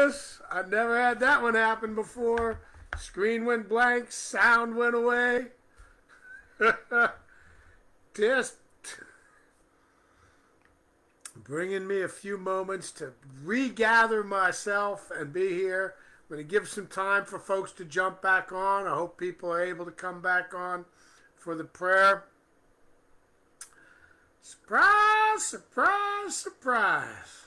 goodness, I never had that one happen before. Screen went blank, sound went away. Just bringing me a few moments to regather myself and be here. I'm going to give some time for folks to jump back on. I hope people are able to come back on for the prayer. Surprise, surprise, surprise.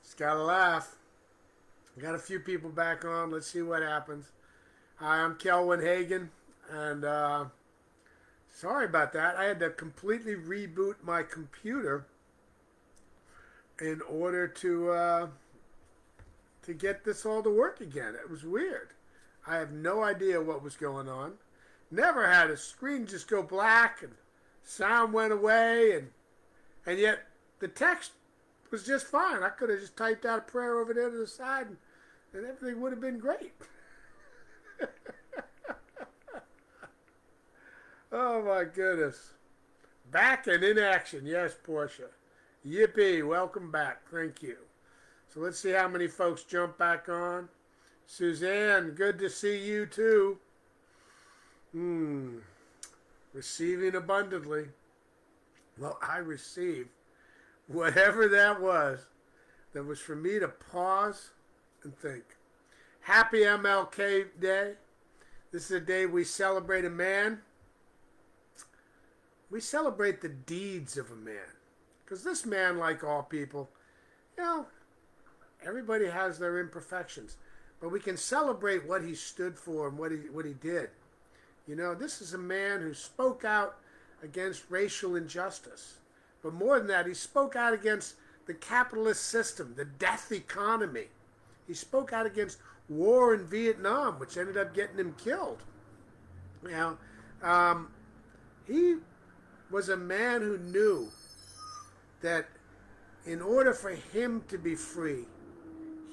Just gotta laugh. Got a few people back on. Let's see what happens. Hi, I'm Kelvin Hagen, and sorry about that. I had to completely reboot my computer in order to get this all to work again. It was weird. I have no idea what was going on. Never had a screen just go black and sound went away, and yet the text was just fine. I could have just typed out a prayer over there to the side, and everything would have been great. Oh my goodness. Back and in action. Yes, Portia. Yippee. Welcome back. Thank you. So let's see how many folks jump back on. Suzanne, good to see you too. Receiving abundantly. Well, I received whatever that was for me to pause and think. Happy MLK Day. This is a day we celebrate a man. We celebrate the deeds of a man. Because this man, like all people, everybody has their imperfections. But we can celebrate what he stood for and what he did. This is a man who spoke out against racial injustice. But more than that, he spoke out against the capitalist system, the death economy. He spoke out against war in Vietnam, which ended up getting him killed. He was a man who knew that in order for him to be free,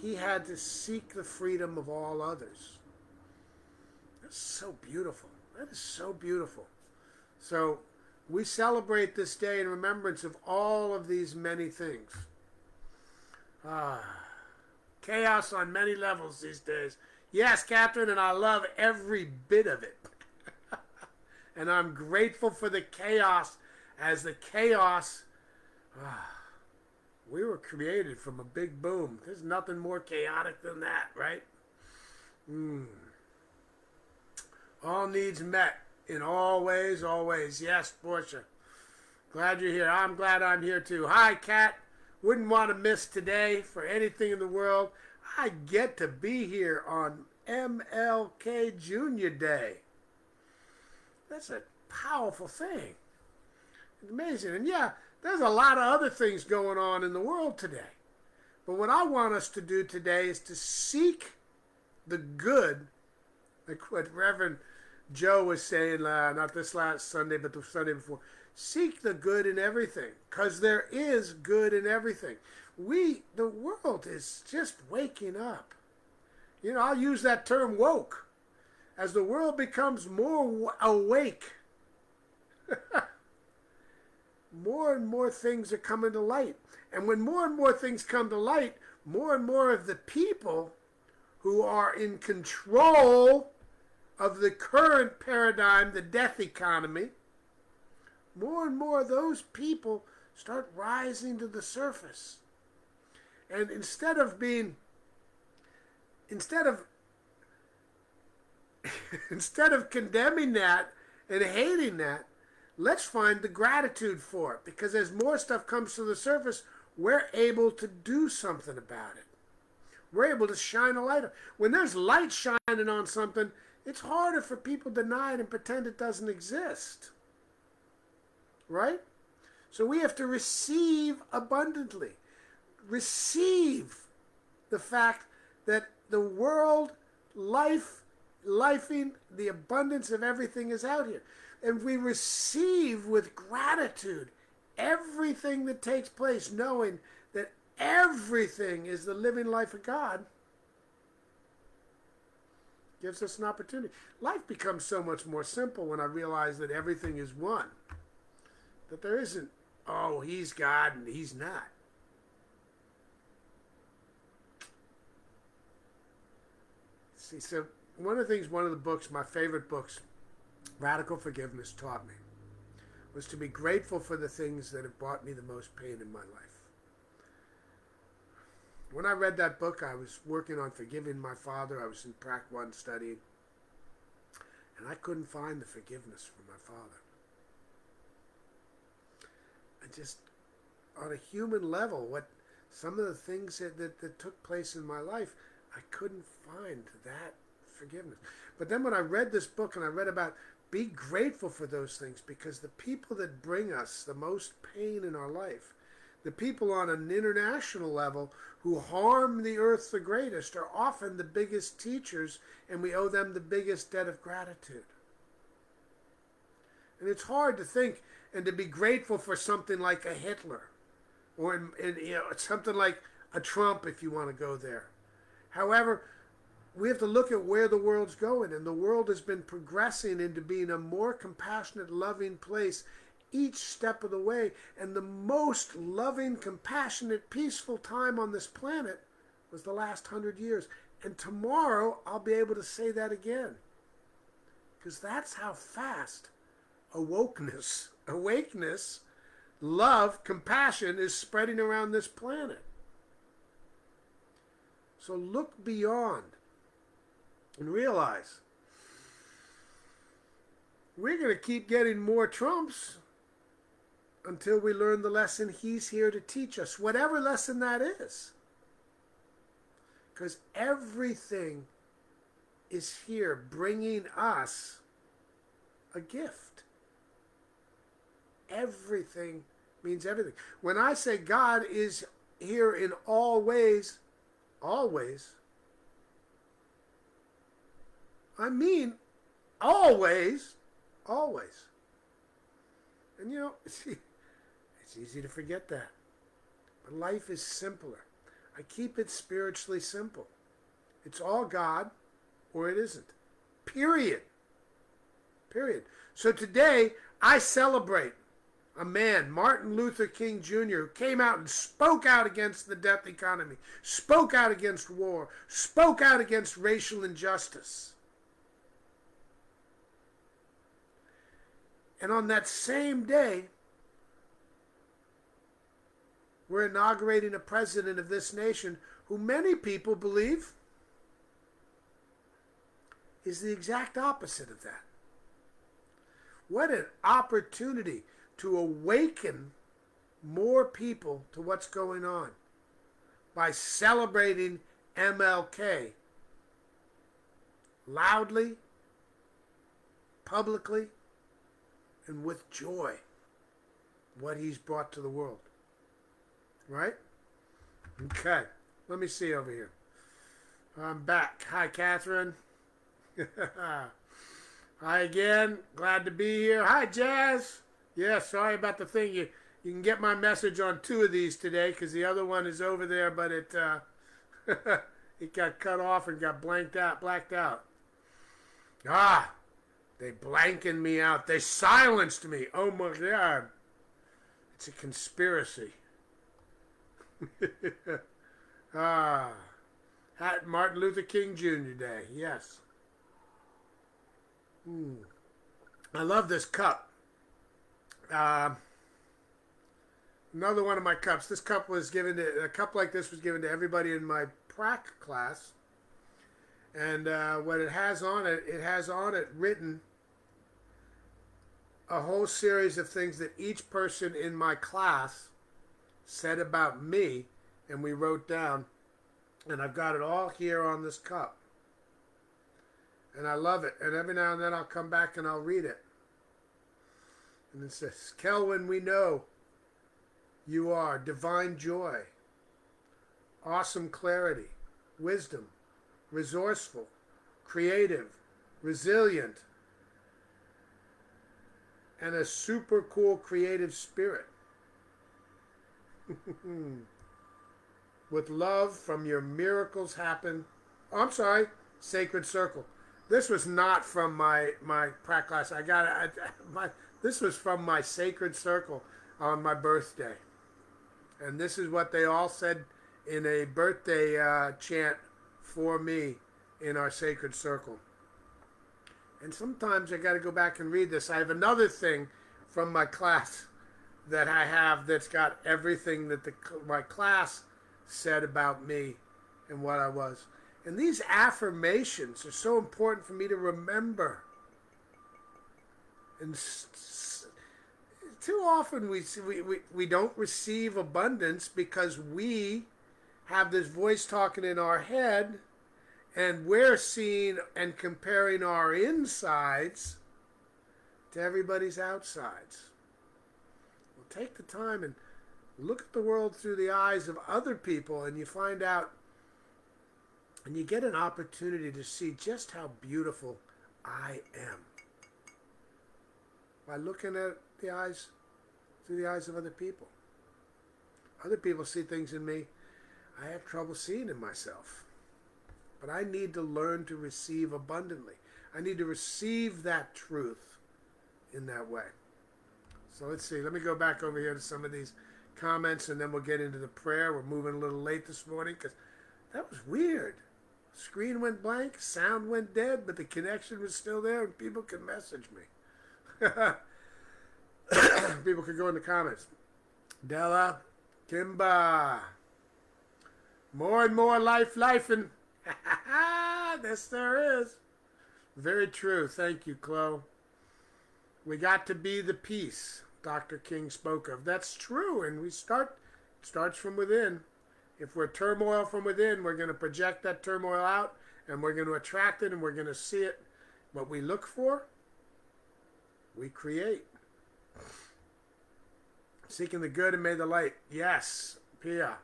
he had to seek the freedom of all others. That's so beautiful. That is so beautiful. So we celebrate this day in remembrance of all of these many things. Chaos on many levels these days. Yes, Catherine, and I love every bit of it. And I'm grateful for the chaos, as the chaos, we were created from a big boom. There's nothing more chaotic than that, right? All needs met in all ways, always. Yes, Portia. Glad you're here. I'm glad I'm here too. Hi, Kat. Wouldn't want to miss today for anything in the world. I get to be here on MLK Jr. Day. That's a powerful thing. It's amazing. And yeah, there's a lot of other things going on in the world today. But what I want us to do today is to seek the good, like what Reverend Joe was saying, not this last Sunday, but the Sunday before. Seek the good in everything, because there is good in everything. The world is just waking up. I'll use that term woke. As the world becomes more awake, more and more things are coming to light. And when more and more things come to light, more and more of the people who are in control of the current paradigm, the death economy, more and more of those people start rising to the surface. And instead of condemning that and hating that, let's find the gratitude for it. Because as more stuff comes to the surface, we're able to do something about it. We're able to shine a light. When there's light shining on something, it's harder for people to deny it and pretend it doesn't exist. Right? So we have to receive abundantly. Receive the fact that the world, lifing, the abundance of everything is out here. And we receive with gratitude everything that takes place, knowing that everything is the living life of God. Gives us an opportunity. Life becomes so much more simple when I realize that everything is one. That there isn't, oh, he's God and he's not. See, so one of the things, one of the books, my favorite books, Radical Forgiveness, taught me was to be grateful for the things that have brought me the most pain in my life. When I read that book, I was working on forgiving my father. I was in Prac 1 studying, and I couldn't find the forgiveness from my father. I just, on a human level, what some of the things that took place in my life, I couldn't find that forgiveness. But then when I read this book and I read about be grateful for those things, because the people that bring us the most pain in our life, the people on an international level who harm the earth the greatest, are often the biggest teachers, and we owe them the biggest debt of gratitude. And it's hard to think and to be grateful for something like a Hitler, or something like a Trump, if you want to go there. However, we have to look at where the world's going, and the world has been progressing into being a more compassionate, loving place each step of the way. And the most loving, compassionate, peaceful time on this planet was the last 100 years. And tomorrow I'll be able to say that again, because that's how fast awakeness, love, compassion is spreading around this planet. So look beyond and realize we're going to keep getting more Trumps until we learn the lesson he's here to teach us, whatever lesson that is. Because everything is here bringing us a gift. Everything means everything. When I say God is here in all ways, always, I mean always, always. And you know, it's easy to forget that. But life is simpler. I keep it spiritually simple. It's all God or it isn't. Period. Period. So today, I celebrate a man, Martin Luther King Jr., who came out and spoke out against the death economy, spoke out against war, spoke out against racial injustice. And on that same day, we're inaugurating a president of this nation who many people believe is the exact opposite of that. What an opportunity to awaken more people to what's going on by celebrating MLK loudly, publicly, and with joy, what he's brought to the world. Right? Okay. Let me see over here. I'm back. Hi, Catherine. Hi again. Glad to be here. Hi, Jazz. Yeah, sorry about the thing. You can get my message on 2 of these today because the other one is over there, but it it got cut off and got blacked out. Ah, they blanking me out. They silenced me. Oh my God. It's a conspiracy. Martin Luther King Jr. Day. Yes. I love this cup. Another one of my cups. This cup was given to, a cup like this was given to everybody in my prac class. And what it has on it written a whole series of things that each person in my class said about me, and we wrote down, and I've got it all here on this cup. And I love it. And every now and then I'll come back and I'll read it. And it says, Kelwin, we know you are divine joy, awesome clarity, wisdom, resourceful, creative, resilient, and a super cool creative spirit. With love from your miracles happen. Oh, I'm sorry, Sacred Circle. This was not from my prac class. This was from my sacred circle on my birthday, and this is what they all said in a birthday chant for me in our sacred circle. And sometimes I got to go back and read this. I have another thing from my class that I have that's got everything that my class said about me and what I was. And these affirmations are so important for me to remember. And too often we don't receive abundance because we have this voice talking in our head, and we're seeing and comparing our insides to everybody's outsides. Well, take the time and look at the world through the eyes of other people, and you find out, and you get an opportunity to see just how beautiful I am by looking at the eyes through the eyes of other people. Other people see things in me I have trouble seeing in myself. But I need to learn to receive abundantly. I need to receive that truth in that way. So let's see. Let me go back over here to some of these comments, and then we'll get into the prayer. We're moving a little late this morning because that was weird. Screen went blank, sound went dead, but the connection was still there, and people could message me. People could go in the comments. Della, Kimba, more and more life and this there is. Very true. Thank you, Chloe. We got to be the peace Dr. King spoke of. That's true, and it starts from within. If we're turmoil from within, we're going to project that turmoil out, and we're going to attract it, and we're going to see it. What we look for, we create. Seeking the good and may the light. Yes, Pia.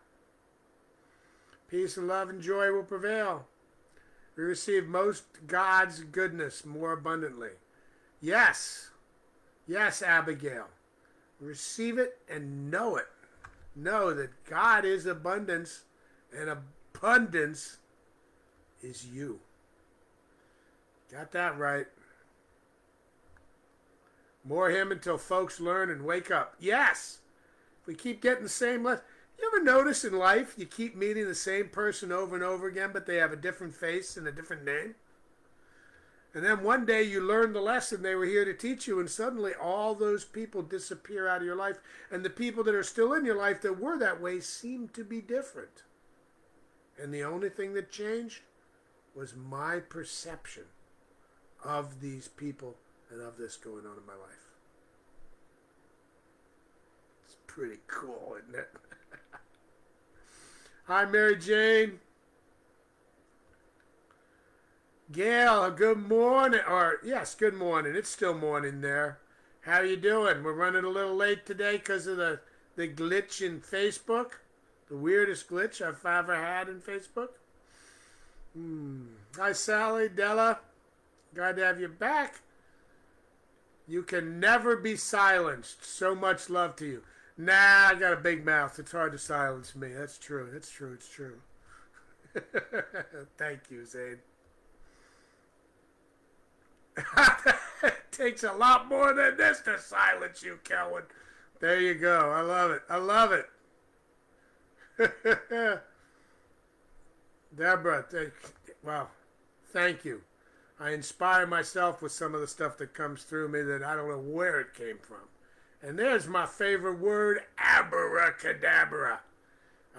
Peace and love and joy will prevail. We receive most God's goodness more abundantly. Yes. Yes, Abigail. Receive it and know it. Know that God is abundance, and abundance is you. Got that right. More him until folks learn and wake up. Yes. If we keep getting the same lesson. You ever notice in life you keep meeting the same person over and over again, but they have a different face and a different name? And then one day you learn the lesson they were here to teach you, and suddenly all those people disappear out of your life. And the people that are still in your life that were that way seem to be different. And the only thing that changed was my perception of these people and of this going on in my life. It's pretty cool, isn't it? Hi, Mary Jane. Gail, good morning. Or, yes, good morning. It's still morning there. How you doing? We're running a little late today because of the glitch in Facebook. The weirdest glitch I've ever had in Facebook. Hi, Sally, Della. Glad to have you back. You can never be silenced. So much love to you. Nah, I got a big mouth. It's hard to silence me. That's true. That's true. It's true. Thank you, Zane. It takes a lot more than this to silence you, Kelvin. There you go. I love it. I love it. Deborah, well, thank you. I inspire myself with some of the stuff that comes through me that I don't know where it came from. And there's my favorite word, abracadabra.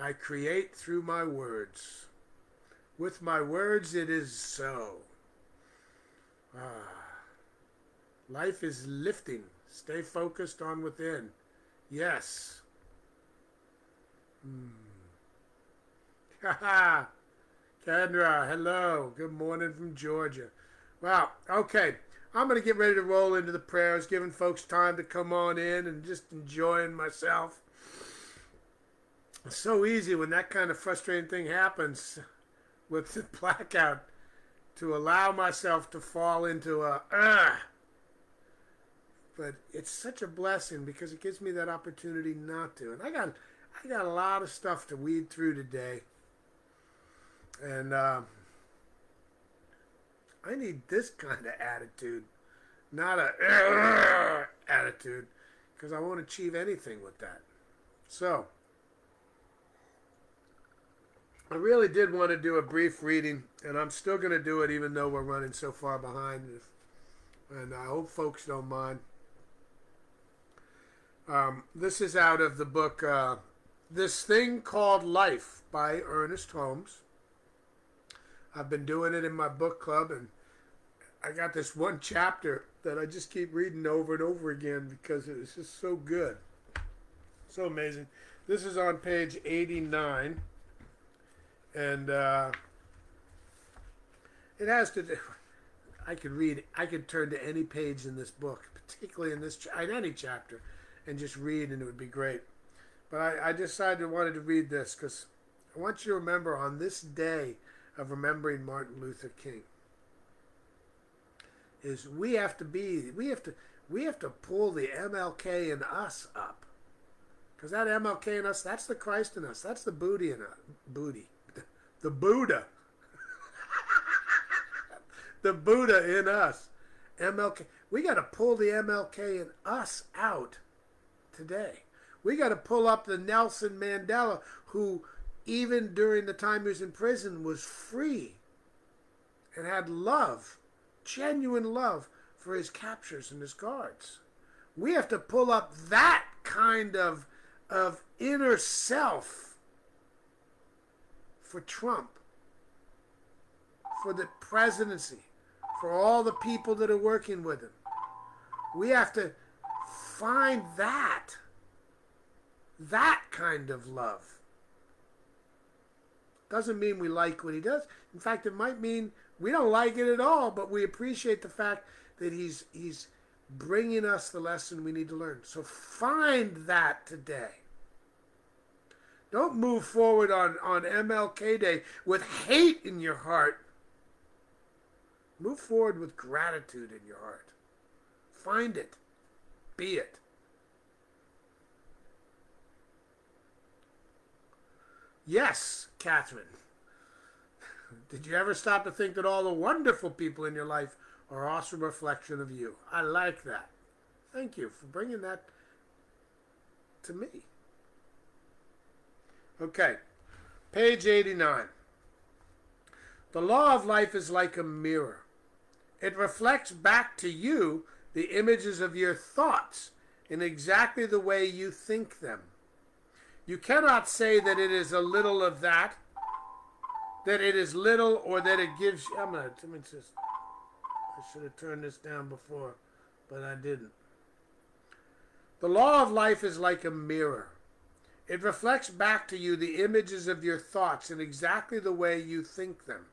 I create through my words. With my words, it is so. Life is lifting. Stay focused on within. Yes. Haha. Kendra, hello. Good morning from Georgia. Wow. Okay. I'm going to get ready to roll into the prayers, giving folks time to come on in and just enjoying myself. It's so easy when that kind of frustrating thing happens with the blackout to allow myself to fall into but it's such a blessing because it gives me that opportunity not to. And I got a lot of stuff to weed through today. And I need this kind of attitude, not a attitude, because I won't achieve anything with that. So, I really did want to do a brief reading, and I'm still going to do it even though we're running so far behind. And I hope folks don't mind. This is out of the book This Thing Called Life by Ernest Holmes. I've been doing it in my book club, and I got this one chapter that I just keep reading over and over again because it's just so good. So amazing. This is on page 89, and it has to do... I could turn to any page in this book, particularly in any chapter, and just read, and it would be great. But I decided I wanted to read this because I want you to remember on this day of remembering Martin Luther King is we have to pull the MLK in us up, because that MLK in us, that's the Christ in us, that's the Buddha in us, the Buddha, the Buddha in us, MLK. We got to pull the MLK in us out today. We got to pull up the Nelson Mandela, who even during the time he was in prison was free and had love, genuine love for his captors and his guards. We have to pull up that kind of inner self for Trump, for the presidency, for all the people that are working with him. We have to find that kind of love. Doesn't mean we like what he does. In fact, it might mean we don't like it at all, but we appreciate the fact that he's bringing us the lesson we need to learn. So find that today. Don't move forward on MLK Day with hate in your heart. Move forward with gratitude in your heart. Find it. Be it. Yes, Catherine. Did you ever stop to think that all the wonderful people in your life are also a reflection of you? I like that. Thank you for bringing that to me. Okay, page 89. The law of life is like a mirror. It reflects back to you the images of your thoughts in exactly the way you think them. You cannot say that it is a little of that it is little, or that it gives you... I should have turned this down before, but I didn't. The law of life is like a mirror. It reflects back to you the images of your thoughts in exactly the way you think them.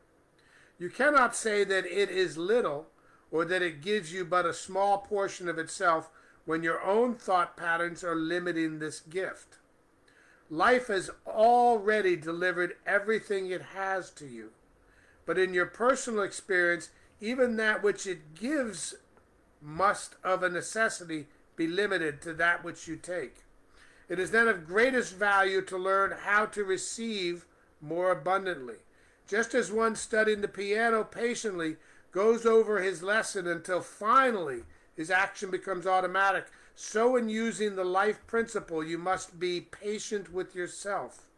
You cannot say that it is little, or that it gives you but a small portion of itself, when your own thought patterns are limiting this gift. Life has already delivered everything it has to you. But in your personal experience, even that which it gives must of a necessity be limited to that which you take. It is then of greatest value to learn how to receive more abundantly. Just as one studying the piano patiently goes over his lesson until finally his action becomes automatic, so in using the life principle, you must be patient with yourself.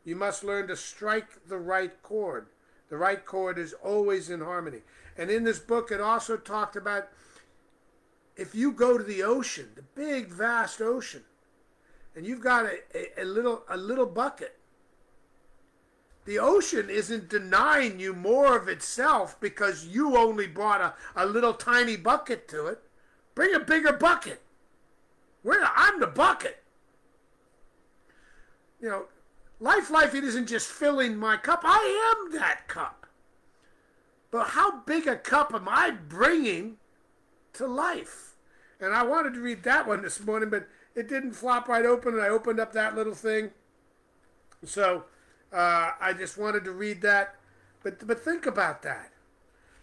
You must learn to strike the right chord. The right chord is always in harmony. And in this book, it also talked about if you go to the ocean, the big, vast ocean, and you've got a little bucket, the ocean isn't denying you more of itself because you only brought a little tiny bucket to it. Bring a bigger bucket. I'm the bucket. You know, life, it isn't just filling my cup. I am that cup. But how big a cup am I bringing to life? And I wanted to read that one this morning, but it didn't flop right open, and I opened up that little thing. So I just wanted to read that. But think about that.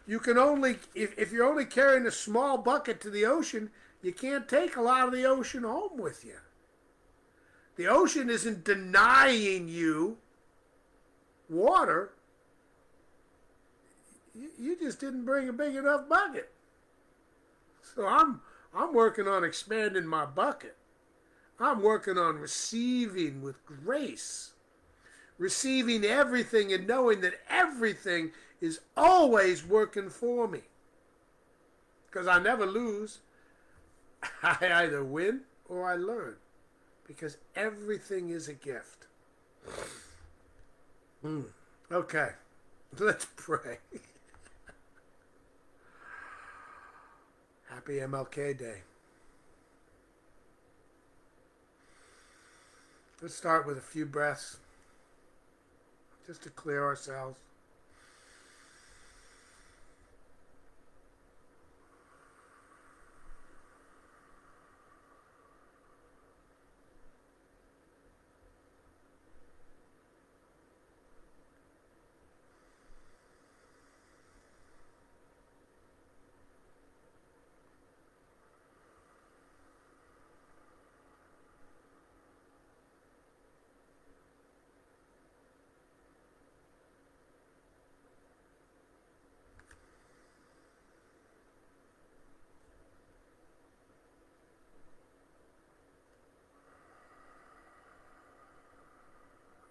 You can only, if you're only carrying a small bucket to the ocean, you can't take a lot of the ocean home with you. The ocean isn't denying you water. you just didn't bring a big enough bucket. So I'm working on expanding my bucket. I'm working on receiving with grace, receiving everything and knowing that everything is always working for me. Because I never lose. I either win or I learn. Because everything is a gift. Okay, let's pray. Happy MLK Day. Let's start with a few breaths just to clear ourselves.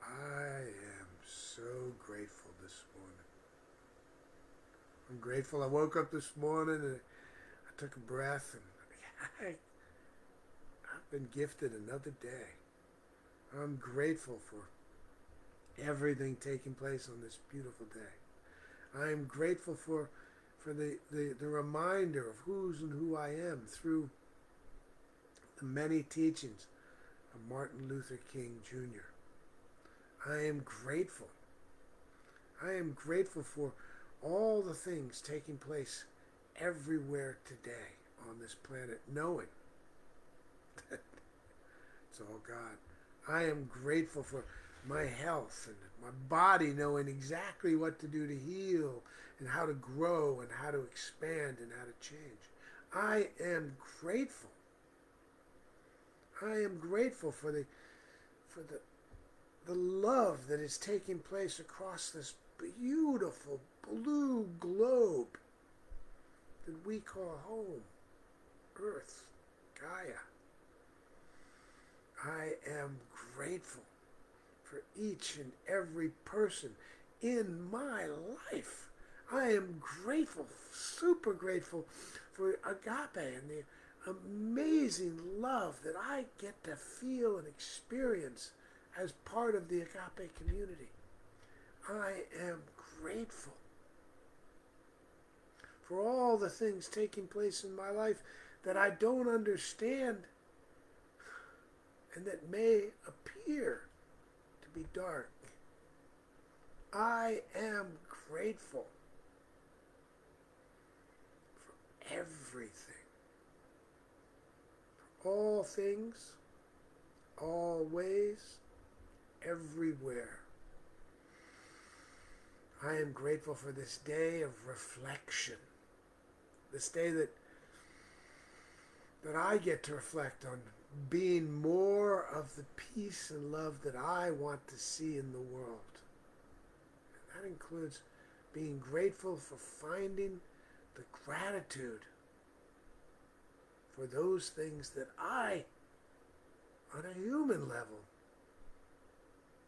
I am so grateful this morning. I'm grateful I woke up this morning and I took a breath and I've been gifted another day. I'm grateful for everything taking place on this beautiful day. I am grateful for the reminder of who's and who I am through the many teachings of Martin Luther King Jr. I am grateful. I am grateful for all the things taking place everywhere today on this planet, knowing that it's all God. I am grateful for my health and my body knowing exactly what to do to heal and how to grow and how to expand and how to change. I am grateful. I am grateful for the love that is taking place across this beautiful blue globe that we call home, Earth, Gaia. I am grateful for each and every person in my life. I am grateful, super grateful for Agape and the amazing love that I get to feel and experience as part of the Agape community. I am grateful for all the things taking place in my life that I don't understand and that may appear to be dark. I am grateful for everything, for all things, always, everywhere. I am grateful for this day of reflection, this day that I get to reflect on being more of the peace and love that I want to see in the world. And that includes being grateful for finding the gratitude for those things that I, on a human level,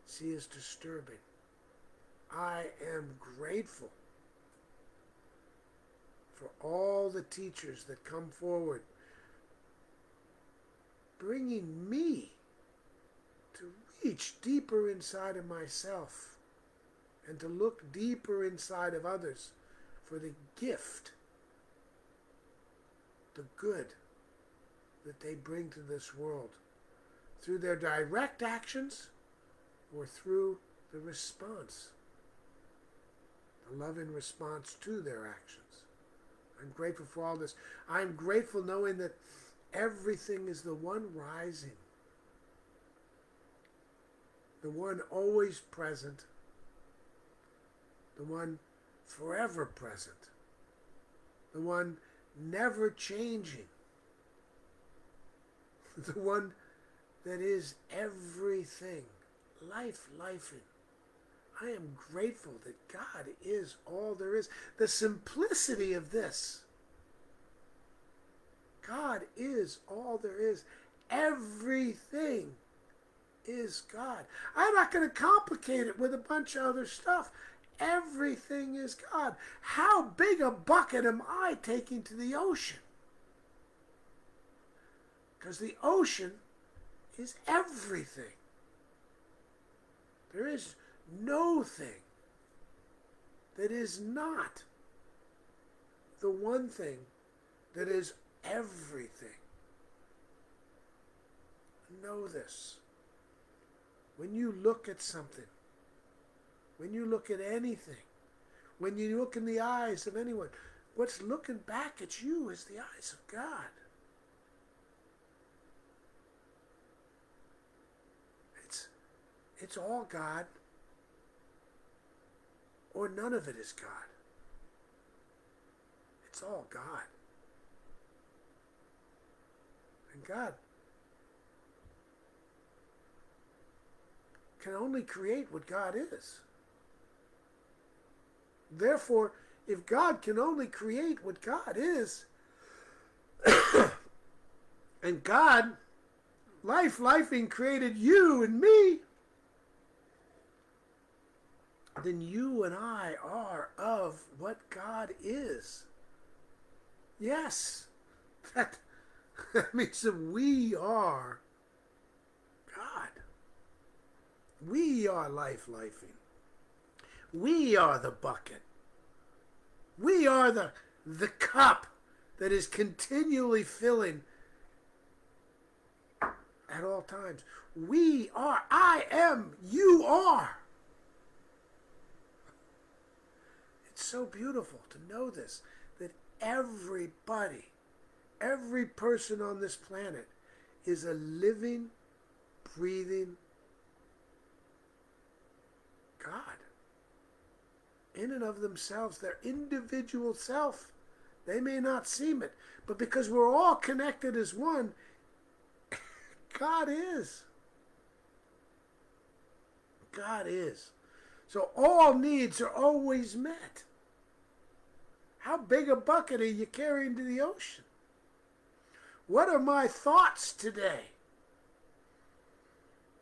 see as disturbing. I am grateful for all the teachers that come forward, bringing me to reach deeper inside of myself and to look deeper inside of others for the gift, the good that they bring to this world through their direct actions or through the response, the loving response to their actions. I'm grateful for all this. I'm grateful knowing that everything is the one rising, the one always present, the one forever present, the one never changing, the one that is everything, lifing. I am grateful that God is all there is. The simplicity of this. God is all there is. Everything is God. I'm not going to complicate it with a bunch of other stuff. Everything is God. How big a bucket am I taking to the ocean? Because the ocean is everything. There is no thing that is not the one thing that is everything. Know this. When you look at something, when you look at anything, when you look in the eyes of anyone, what's looking back at you is the eyes of God. It's all God, or none of it is God. It's all God. And God can only create what God is. Therefore, if God can only create what God is, and God, lifing created you and me, then you and I are of what God is. Yes, that means that we are God. We are lifing. We are the bucket. We are the cup that is continually filling at all times. We are, I am, you are. It's so beautiful to know this, that everybody, every person on this planet is a living, breathing God. In and of themselves, their individual self, they may not seem it, but because we're all connected as one, God is. God is. So all needs are always met. How big a bucket are you carrying to the ocean? What are my thoughts today?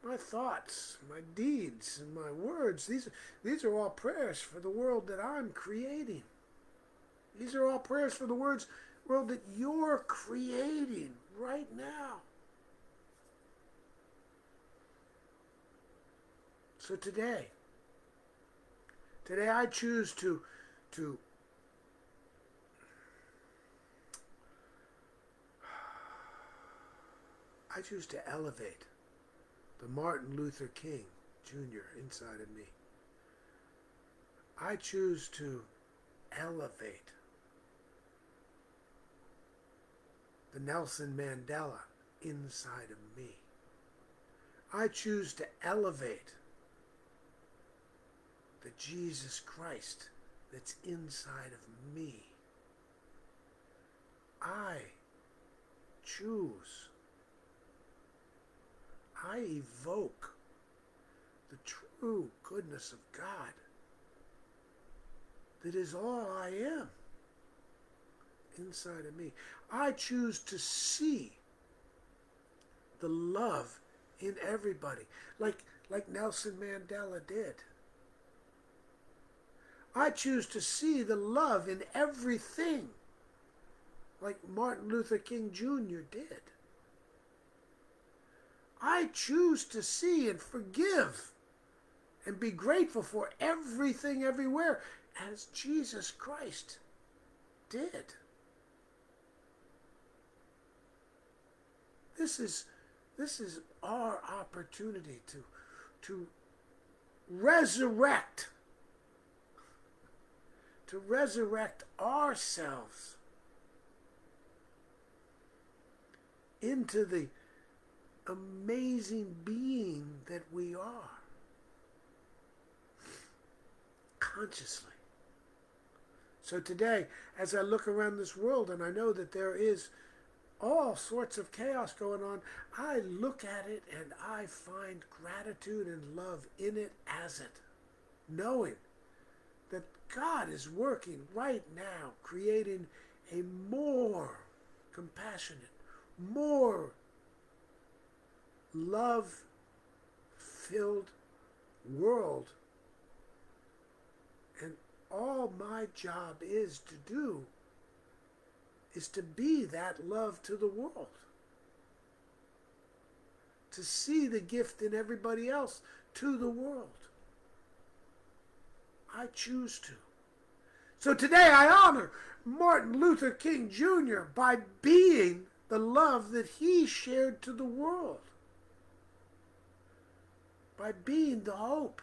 My thoughts, my deeds, and my words, these are all prayers for the world that I'm creating. These are all prayers for the world that you're creating right now. So today I choose to elevate the Martin Luther King Jr. inside of me. I choose to elevate the Nelson Mandela inside of me. I choose to elevate the Jesus Christ that's inside of me. I choose. I evoke the true goodness of God that is all I am inside of me. I choose to see the love in everybody, like Nelson Mandela did. I choose to see the love in everything, like Martin Luther King Jr. did. I choose to see and forgive and be grateful for everything everywhere as Jesus Christ did. This is our opportunity to resurrect ourselves into the amazing being that we are consciously. So today, as I look around this world and I know that there is all sorts of chaos going on, I look at it and I find gratitude and love in it as it. knowing that God is working right now, creating a more compassionate, more love-filled world. And all my job is to do is to be that love to the world. To see the gift in everybody else to the world. I choose to. So today I honor Martin Luther King Jr. by being the love that he shared to the world. By being the hope.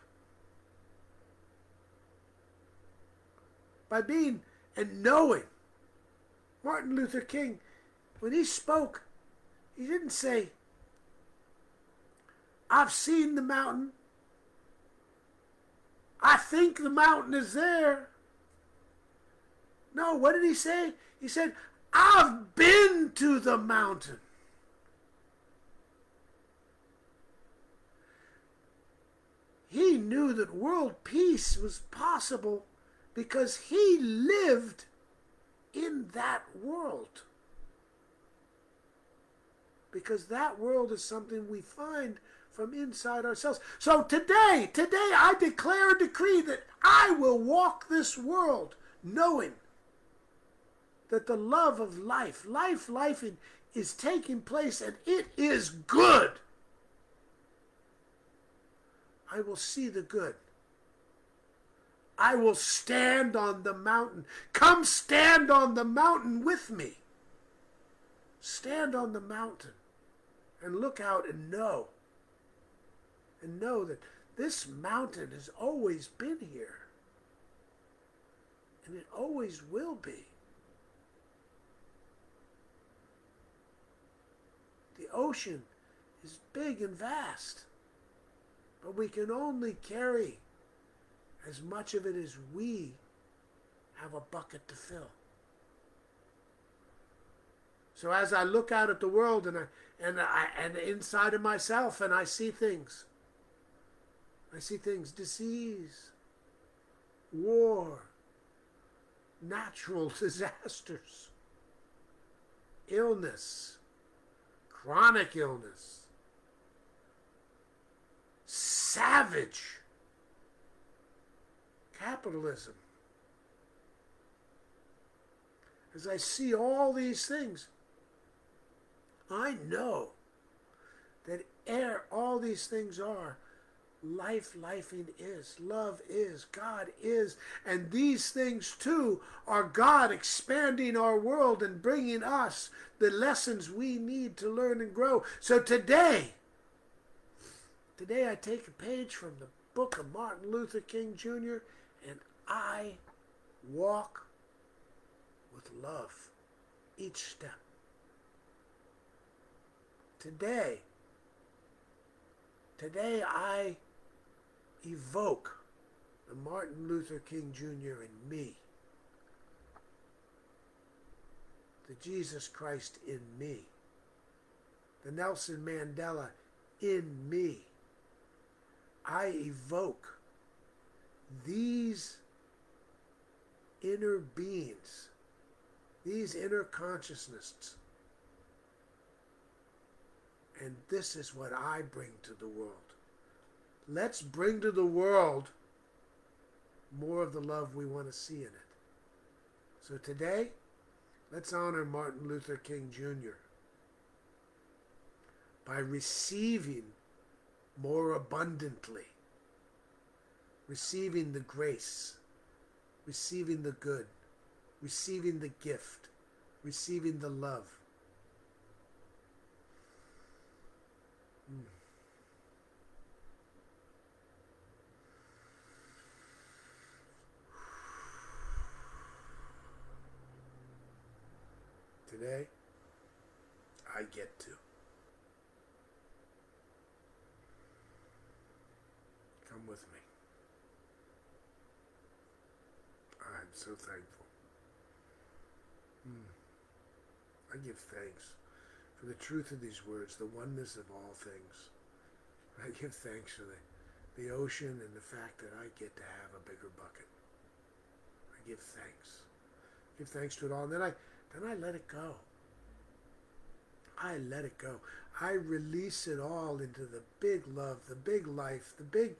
By being and knowing. Martin Luther King, when he spoke, he didn't say, I've seen the mountain. I think the mountain is there. No, what did he say? He said, I've been to the mountain. He knew that world peace was possible because he lived in that world. Because that world is something we find from inside ourselves. So today I declare a decree that I will walk this world knowing that the love of life is taking place and it is good. I will see the good. I will stand on the mountain. Come stand on the mountain with me. Stand on the mountain and look out and know that this mountain has always been here. And it always will be. The ocean is big and vast, but we can only carry as much of it as we have a bucket to fill. So as I look out at the world and inside of myself, and I see things. I see things, disease, war, natural disasters, illness, chronic illness, savage capitalism. As I see all these things, I know that all these things are lifing is, love is, God is, and these things too are God expanding our world and bringing us the lessons we need to learn and grow. So today I take a page from the book of Martin Luther King Jr. and I walk with love each step. Today I evoke the Martin Luther King Jr. in me, the Jesus Christ in me, the Nelson Mandela in me. I evoke these inner beings, these inner consciousnesses, and this is what I bring to the world. Let's bring to the world more of the love we want to see in it. So today, let's honor Martin Luther King Jr. by receiving more abundantly, receiving the grace, receiving the good, receiving the gift, receiving the love. Today, I get to. Come with me. I'm so thankful. I give thanks for the truth of these words, the oneness of all things. I give thanks for the ocean and the fact that I get to have a bigger bucket. I give thanks. Give thanks to it all. And then I let it go. I let it go. I release it all into the big love, the big life, the big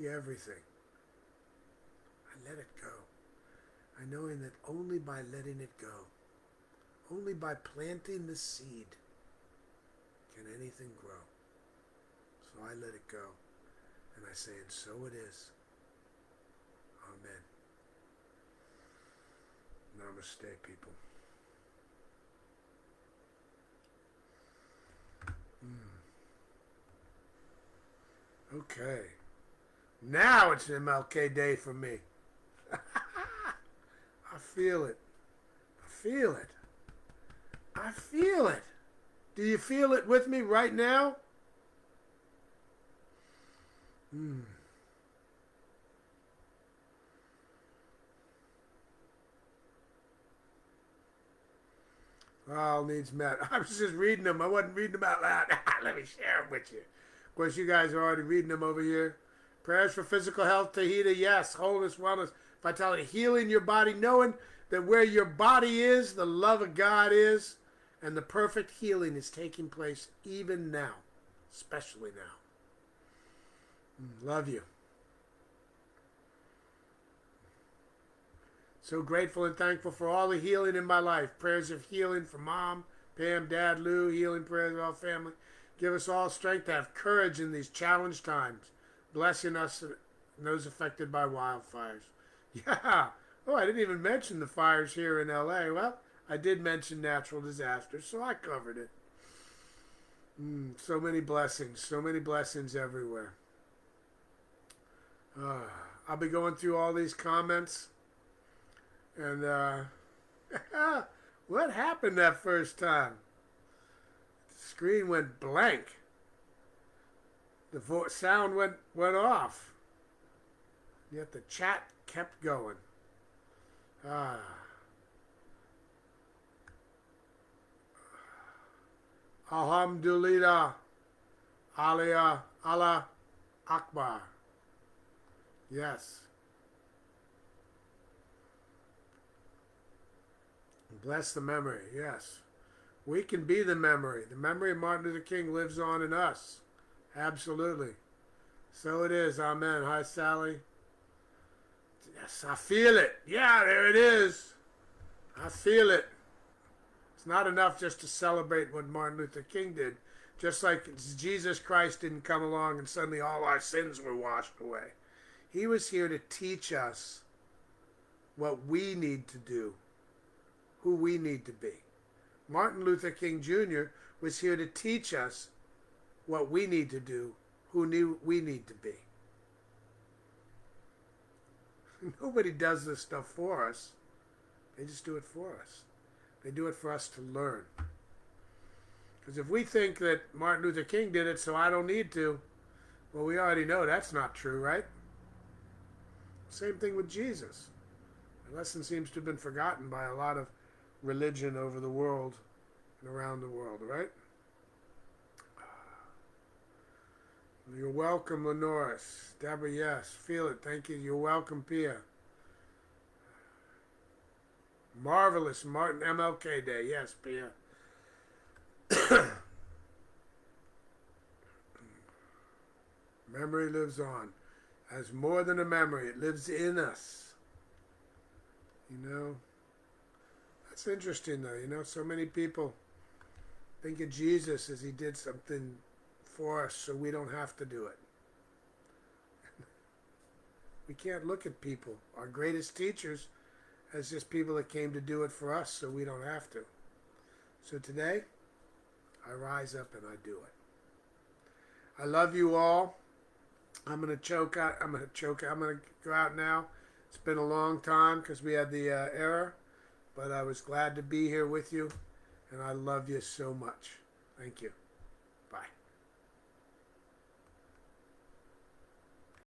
everything. I let it go. I knowing that only by letting it go, only by planting the seed, can anything grow. So I let it go. And I say, and so it is. Amen. Namaste, people. Okay. Now it's MLK Day for me. I feel it. I feel it. I feel it. Do you feel it with me right now? All needs met. I was just reading them. I wasn't reading them out loud. Let me share them with you. Of course, you guys are already reading them over here. Prayers for physical health, Tahita, yes. Wholeness, wellness, vitality, healing your body, knowing that where your body is, the love of God is, and the perfect healing is taking place even now, especially now. Love you. So grateful and thankful for all the healing in my life. Prayers of healing for Mom, Pam, Dad, Lou, healing prayers for all family. Give us all strength to have courage in these challenged times, blessing us and those affected by wildfires. Yeah. Oh, I didn't even mention the fires here in L.A. Well, I did mention natural disasters, so I covered it. So many blessings everywhere. I'll be going through all these comments. And what happened that first time? The screen went blank. The sound went off. Yet the chat kept going. Alhamdulillah. Aliyah Allah Akbar. Yes. Bless the memory, yes. We can be the memory. The memory of Martin Luther King lives on in us. Absolutely. So it is. Amen. Hi, Sally. Yes, I feel it. Yeah, there it is. I feel it. It's not enough just to celebrate what Martin Luther King did. Just like Jesus Christ didn't come along and suddenly all our sins were washed away. He was here to teach us what we need to do, who we need to be. Martin Luther King Jr. was here to teach us what we need to do, who we need to be. Nobody does this stuff for us. They just do it for us. They do it for us to learn. Because if we think that Martin Luther King did it so I don't need to, well, we already know that's not true, right? Same thing with Jesus. The lesson seems to have been forgotten by a lot of religion over the world and around the world, right? You're welcome, Lenoris. Deborah, yes. Feel it. Thank you. You're welcome, Pia. Marvelous Martin MLK Day. Yes, Pia. Memory lives on. As more than a memory, it lives in us. You know? That's interesting, though. You know, so many people think of Jesus as he did something for us so we don't have to do it. We can't look at people, our greatest teachers, as just people that came to do it for us so we don't have to. So today, I rise up and I do it. I love you all. I'm going to choke out. I'm going to go out now. It's been a long time because we had the error, but I was glad to be here with you, and I love you so much. Thank you.